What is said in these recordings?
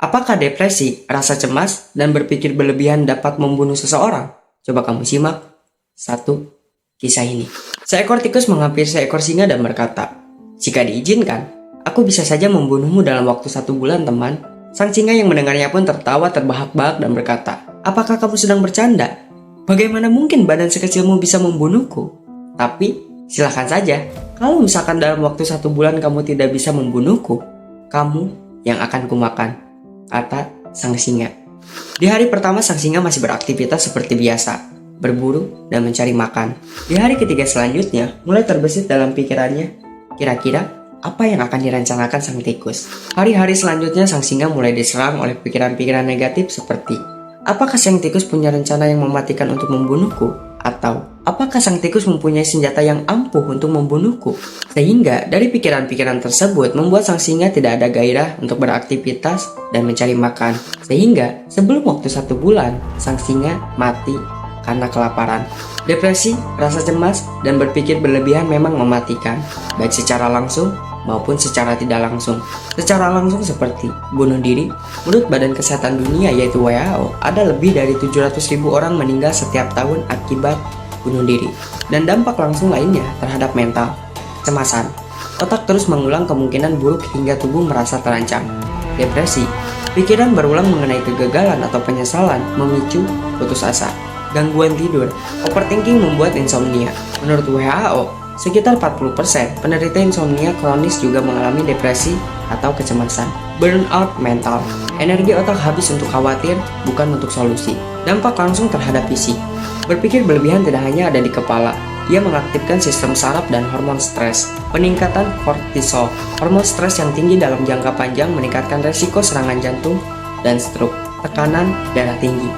Apakah depresi, rasa cemas, dan berpikir berlebihan dapat membunuh seseorang? Coba kamu simak. 1. Kisah ini. Seekor tikus menghampiri seekor singa dan berkata, "Jika diizinkan, aku bisa saja membunuhmu dalam waktu 1 bulan, teman." Sang singa yang mendengarnya pun tertawa terbahak-bahak dan berkata, "Apakah kamu sedang bercanda? Bagaimana mungkin badan sekecilmu bisa membunuhku? Tapi, silakan saja. Kalau misalkan dalam waktu 1 bulan kamu tidak bisa membunuhku, kamu yang akan kumakan," kata sang singa. Di hari pertama sang singa masih beraktivitas seperti biasa, berburu dan mencari makan. Di hari ketiga selanjutnya, mulai terbesit dalam pikirannya, kira-kira apa yang akan direncanakan sang tikus. Hari-hari selanjutnya sang singa mulai diserang oleh pikiran-pikiran negatif seperti, apakah sang tikus punya rencana yang mematikan untuk membunuhku? Atau, apakah sang tikus mempunyai senjata yang ampuh untuk membunuhku? Sehingga dari pikiran-pikiran tersebut membuat sang singa tidak ada gairah untuk beraktivitas dan mencari makan. Sehingga sebelum waktu 1 bulan, sang singa mati karena kelaparan. Depresi, rasa cemas, dan berpikir berlebihan memang mematikan, baik secara langsung maupun secara tidak langsung. Secara langsung seperti bunuh diri, menurut Badan Kesehatan Dunia yaitu WHO, ada lebih dari 700.000 orang meninggal setiap tahun akibat bunuh diri. Dan dampak langsung lainnya terhadap mental, kecemasan. Otak terus mengulang kemungkinan buruk hingga tubuh merasa terancam. Depresi, pikiran berulang mengenai kegagalan atau penyesalan memicu putus asa. Gangguan tidur, overthinking membuat insomnia. Menurut WHO, sekitar 40% penderita insomnia kronis juga mengalami depresi atau kecemasan. Burnout mental, energi otak habis untuk khawatir, bukan untuk solusi. Dampak langsung terhadap fisik. Berpikir berlebihan tidak hanya ada di kepala, ia mengaktifkan sistem saraf dan hormon stres. Peningkatan kortisol, hormon stres yang tinggi dalam jangka panjang meningkatkan resiko serangan jantung dan stroke. Tekanan darah tinggi,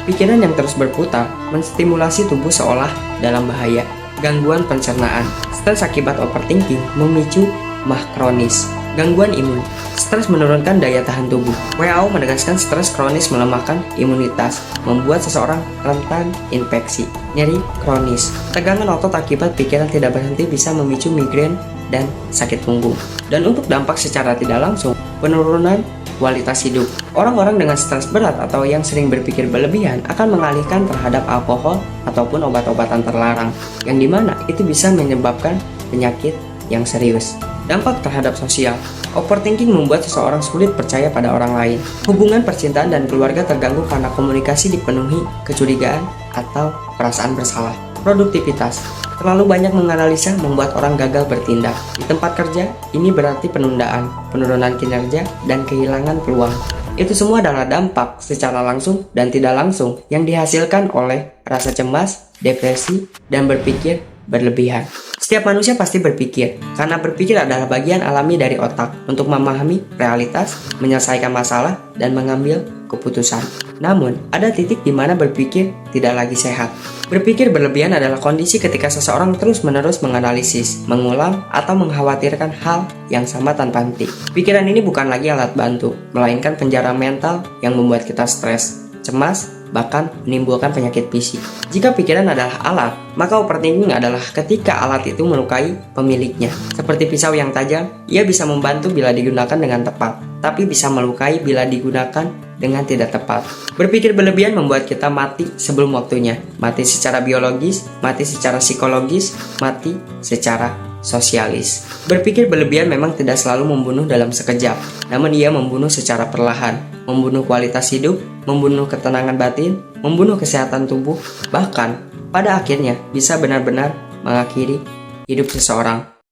pikiran yang terus berputar menstimulasi tubuh seolah dalam bahaya. Gangguan pencernaan, stres akibat overthinking memicu MAH kronis. Gangguan imun, stres menurunkan daya tahan tubuh. WHO menegaskan stres kronis melemahkan imunitas, membuat seseorang rentan infeksi. Nyeri kronis, tegangan otot akibat pikiran tidak berhenti bisa memicu migrain dan sakit punggung. Dan untuk dampak secara tidak langsung, penurunan kualitas hidup. Orang-orang dengan stres berat atau yang sering berpikir berlebihan akan mengalihkan terhadap alkohol ataupun obat-obatan terlarang, yang dimana itu bisa menyebabkan penyakit yang serius. Dampak terhadap sosial, overthinking membuat seseorang sulit percaya pada orang lain. Hubungan percintaan dan keluarga terganggu karena komunikasi dipenuhi kecurigaan atau perasaan bersalah. Produktivitas, terlalu banyak menganalisa membuat orang gagal bertindak. Di tempat kerja, ini berarti penundaan, penurunan kinerja, dan kehilangan peluang. Itu semua adalah dampak secara langsung dan tidak langsung yang dihasilkan oleh rasa cemas, depresi, dan berpikir berlebihan. Setiap manusia pasti berpikir, karena berpikir adalah bagian alami dari otak untuk memahami realitas, menyelesaikan masalah, dan mengambil keputusan. Namun, ada titik di mana berpikir tidak lagi sehat. Berpikir berlebihan adalah kondisi ketika seseorang terus-menerus menganalisis, mengulang, atau mengkhawatirkan hal yang sama tanpa henti. Pikiran ini bukan lagi alat bantu, melainkan penjara mental yang membuat kita stres, cemas, bahkan menimbulkan penyakit fisik. Jika pikiran adalah alat, maka overthinking adalah ketika alat itu melukai pemiliknya. Seperti pisau yang tajam, ia bisa membantu bila digunakan dengan tepat, tapi bisa melukai bila digunakan dengan tidak tepat. Berpikir berlebihan membuat kita mati sebelum waktunya. Mati secara biologis, mati secara psikologis, mati secara sosialis. Berpikir berlebihan memang tidak selalu membunuh dalam sekejap, namun ia membunuh secara perlahan, membunuh kualitas hidup, membunuh ketenangan batin, membunuh kesehatan tubuh, bahkan pada akhirnya bisa benar-benar mengakhiri hidup seseorang.